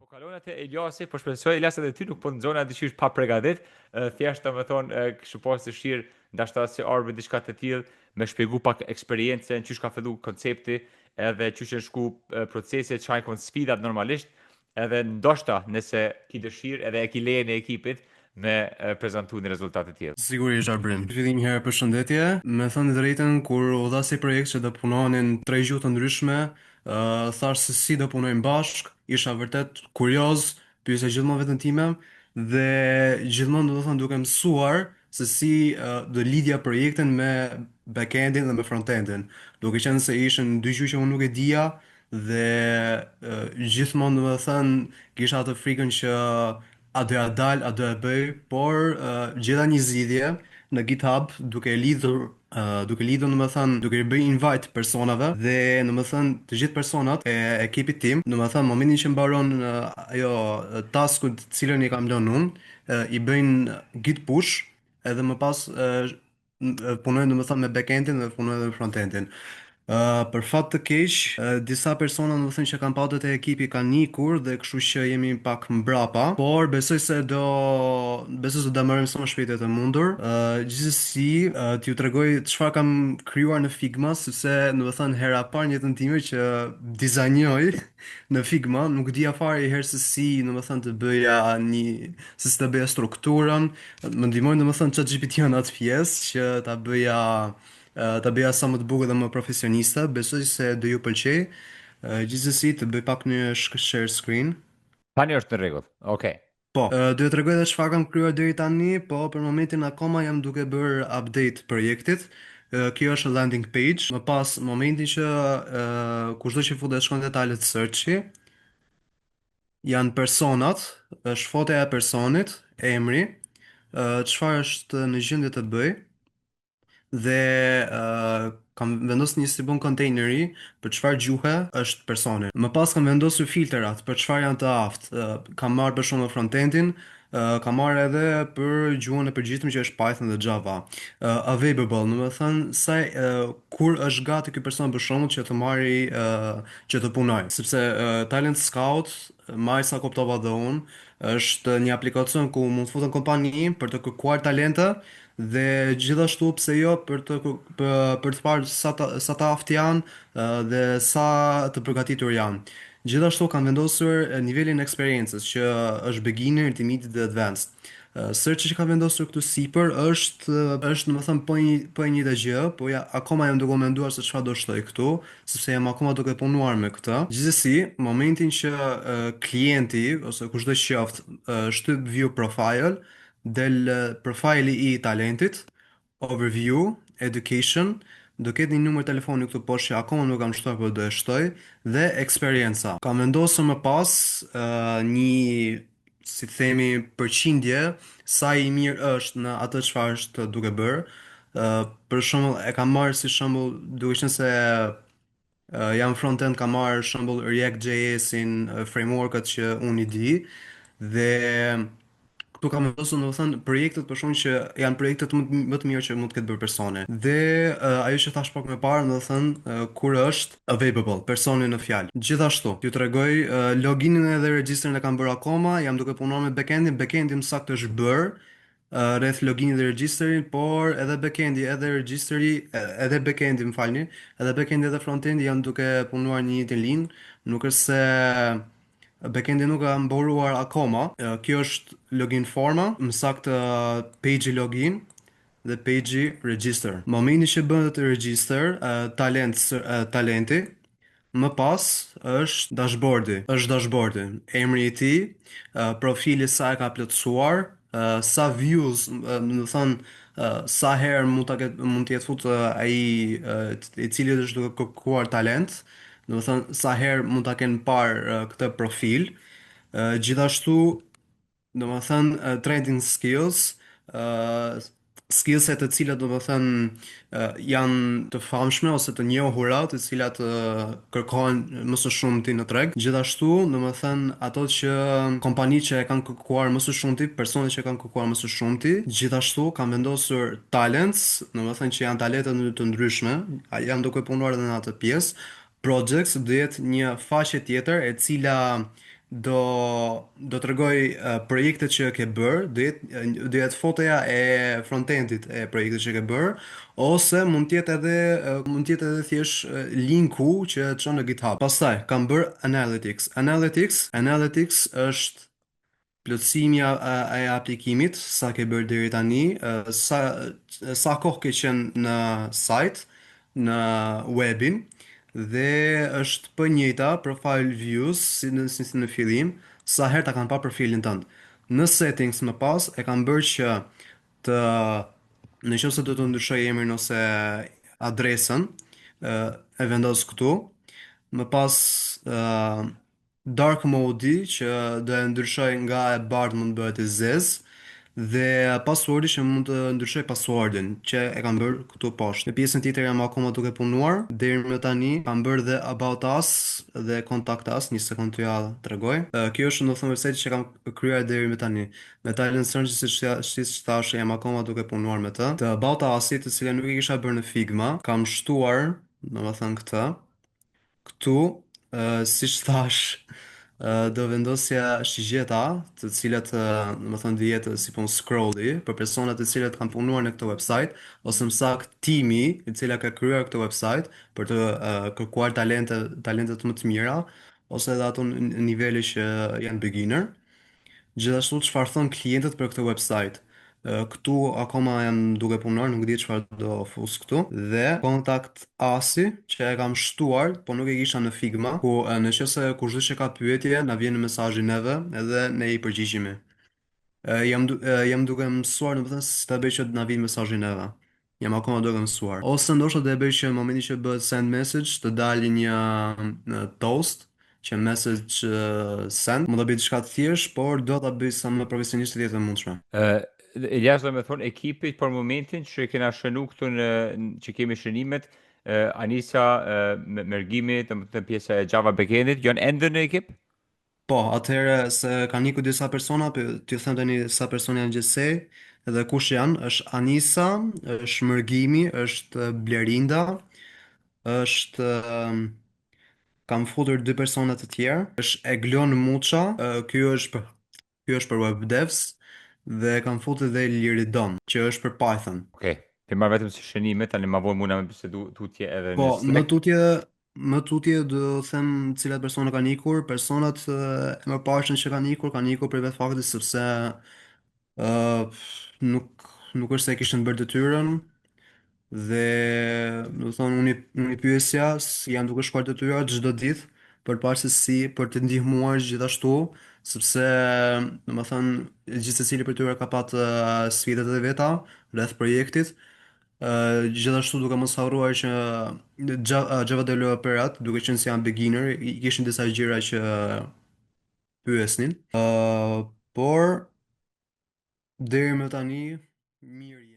kalon atë Eliasi, po shpresoj Elias edhe ty nuk po nxona dëshish pa përgatit, thjesht domethënë kështu pas dëshirë ndashta se arbe diçka të tillë, me shpjegu pak eksperiencën, çish ka fillu koncepti, edhe çish është shku procesi, çfarë kanë sfidat normalisht, edhe ndoshta nëse ki dëshirë edhe e ki lejen e ekipit me prezantu një rezultat të tillë. Sigurisht, Arbrim. Fillim herë përshëndetje. Me thënë të drejtën, kur u dha si projekt që do punonin tre gjuhë të ndryshme, thash se si do punojmë bashk, isha vërtet kurioz, pyesja gjithmonë veten time dhe gjithmonë do të thënë duke mësuar se si do lidhja projektin me backendin dhe me frontendin. Duke qenë se ishin dy gjuhë që unë nuk e dija dhe gjithmonë do të thënë kisha atë frikën që a doja dal, a doja bëj, por gjeta një zgjidhje në GitHub duke lidhur domethënë duke i bërë invite personave dhe domethënë të gjithë personat e ekipit tim, domethënë momentin që mbaron ajo taskun të cilën i kam lënë unë, i bëjnë git push edhe më pas punojnë domethënë me backendin dhe punojnë edhe me frontendin. Për fat të keq, disa persona më thënë që kanë pasur te ekipi kanë ikur dhe kështu që jemi pak mbrapa, por besoj se do marrim sa më shpejt të mundur. Gjithsesi, t'ju tregoj çfarë kam krijuar në Figma, sepse do të thënë hera e parë në jetën time që dizajnoj në Figma, nuk dija fare herë se si, do të thënë të bëja se si të bëja strukturën, më ndihmojnë do të thënë ChatGPT në atë pjesë që ta bëja sa më të bukur dhe më profesioniste, besoj se do ju pëlqej. Gjithsesi të bëj pak një share screen. Tani është në rregull. Okej. Po, do t'ju tregoj edhe çfarë kam krijuar deri tani, po për momentin akoma jam duke bërë update projektit. Kjo është landing page. Më pas momentin që kushdo që futet shkon detalet searchi, janë personat, është fotoja e personit, emri, çfarë është në gjendje të bëj dhe kam vendosur një si bon containeri për çfarë gjuhe është personi. Më pas kam vendosur filtrat për çfarë janë të aftë. Kam marrë për shembull frontendin, kam marrë edhe për gjuhën e përgjithshme që është Python dhe Java. Available, do të thënë sa kur është gati ky person për shembull që të marri që të punoj, sepse Talent Scout, më sa kuptova dhe unë, është një aplikacion ku mund të futen kompani për të kërkuar talente dhe gjithashtu pse jo për të parë sa të aftë janë dhe sa të përgatitur janë. Gjithashtu kam vendosur nivelin e eksperiencës që është beginner, intermediate dhe advanced. Searchi që kam vendosur këtu sipër është domethënë po e njëjta gjë, po ja akoma jam duke menduar se çfarë do shtoj këtu, sepse jam akoma duke punuar me këtë. Gjithsesi, momentin që klienti ose kushdo që qoftë shtyp view profile, del profili i talentit, overview, education, do ketë një numër telefoni këtu poshtë që akoma nuk kam shtuar, por do e shtoj, dhe eksperienca. Kam vendosur më pas një, si themi, përqindje sa i mirë është në atë çfarë është duke bërë. Për shembull, e kam marrë si shembull, duke qenë se jam front-end, kam marrë shembull React.js-in, framework-at që unë i di dhe këtu kam vendosur domethënë projektet për shkak që janë projektet më të mira që mund të ketë bërë personi. Dhe ajo që thash pak më parë, domethënë kur është available, personi në fjalë. Gjithashtu, t'ju tregoj loginin edhe regjistrin e kam bërë akoma, jam duke punuar me backendin, backendi më saktë është bërë rreth loginit dhe regjistrin, por edhe backendi, edhe regjistri, edhe backendi, më falni, edhe backendi edhe frontendi janë duke punuar në një njëjtin linj, nuk është se backendi nuk ka mboruar akoma. Kjo është login forma, më saktë page login dhe page register. Momenti që bëhet register, talenti, më pas është dashboardi, emri i tij, profili sa e ka plotësuar, sa views, do të thonë sa herë mund të jetë fut ai i cili është duke kërkuar talent, do të thënë sa herë mund ta kenë parë këtë profil. Gjithashtu, do të thënë trading skills, skillset të cilat do të thënë janë të famshme ose të njohura, të cilat kërkohen më së shumti në treg. Gjithashtu, do të thënë ato që kompanitë që e kanë kërkuar më së shumti, personat që kanë kërkuar më së shumti. Gjithashtu kam vendosur talents, do të thënë që janë talente të ndryshme, janë duke punuar edhe në atë pjesë. Projects do jetë një faqe tjetër e cila do t'rregoj projektet që ke bër, do jetë fotoja e frontendit e projektit që ke bër, ose mund të jetë edhe thjesht linku që të çon në GitHub. Pastaj kam bër analytics. Analytics është plotësimi e aplikimit, sa ke bërë deri tani, sa kohë ke qenë në site, në webin, dhe është për njëjta profile views si në fillim, sa herë ta kanë pa profilin tënd. Në settings më pas e kam bërë që të në qoftë se do të ndryshoj emrin ose adresën, e vendos këtu. Më pas dark mode që do e ndryshoj nga e bardhë mund të bëhet e zezë, dhe passwordi që mund të ndryshoj passwordin që e kam bërë këtu poshtë. Në pjesën tjetër jam akoma duke punuar. Deri më tani kam bërë dhe about us dhe contact us, një sekond t'ja tregoj. Kjo është ndonëse website që kam krijuar deri më tani. Me Talent Search siç thash jam akoma duke punuar me të. Të about us-it, të cilën nuk e kisha bërë në Figma, kam shtuar, domethënë këtë. Këtu, siç thash, do vendosja shigjeta, të cilat, domethënë do jetë si pun scrolli për personat të cilët kanë punuar në këtë website, ose më saktë timi i cili ka krijuar këtë website për të kërkuar talente më të mira, ose edhe ato në nivele që janë beginner. Gjithashtu çfarë thon klientët për këtë website. Këtu akoma jam duke punuar, nuk di çfarë do fus këtu. Dhe kontakt asi që e kam shtuar, po nuk e kisha në Figma, ku nëse kushdo që ka pyetje, na vjen në mesazhin neve edhe ne i përgjigjemi. Jam duke mësuar, domethënë si ta bëj që të na vinë mesazhin neve. Jam akoma duke mësuar. Ose ndoshta do e bëj që në momentin që bëhet send message të dalë një toast që message send, mund ta bëj diçka të thjesht, por do ta bëj sa më profesionalisht të jetë e mundshme. Elias do me thonë ekipit për momentin që kena shënu këtu që kemi shënimet, Anisa, Mergimi, të pjesa e Java backendit, janë ende në ekip? Po, atëherë se kanë iku disa persona, t'ju them tani sa persona janë gjithsej, edhe kush janë, është Anisa, është Mërgimi, është Blerinda, është kam futur dy persona të tjerë, është Eglon Muça, ky është për web devs, dhe kam futur edhe Liridon, që është për Python. Okej. Të marrë vetëm si shënime, tani ma vonë muna me bisedu tutje edhe Po, në Slack. më tutje do them cilat persona kanë ikur. Personat e mëparshëm që kanë ikur për vetë faktit sepse ë nuk është se e kishën bërë detyrën, dhe do të thonë unë i pyesja janë duke shkuar detyra çdo ditë për të parë se si për të ndihmuar gjithashtu, sepse domethënë gjithë secili për tyre ka patë sfidat e veta rreth projektit. Gjithashtu duke mos harruar që Java developerat, duke qenë se janë beginner, i kishin disa gjëra që pyesnin. Por deri më tani mirë.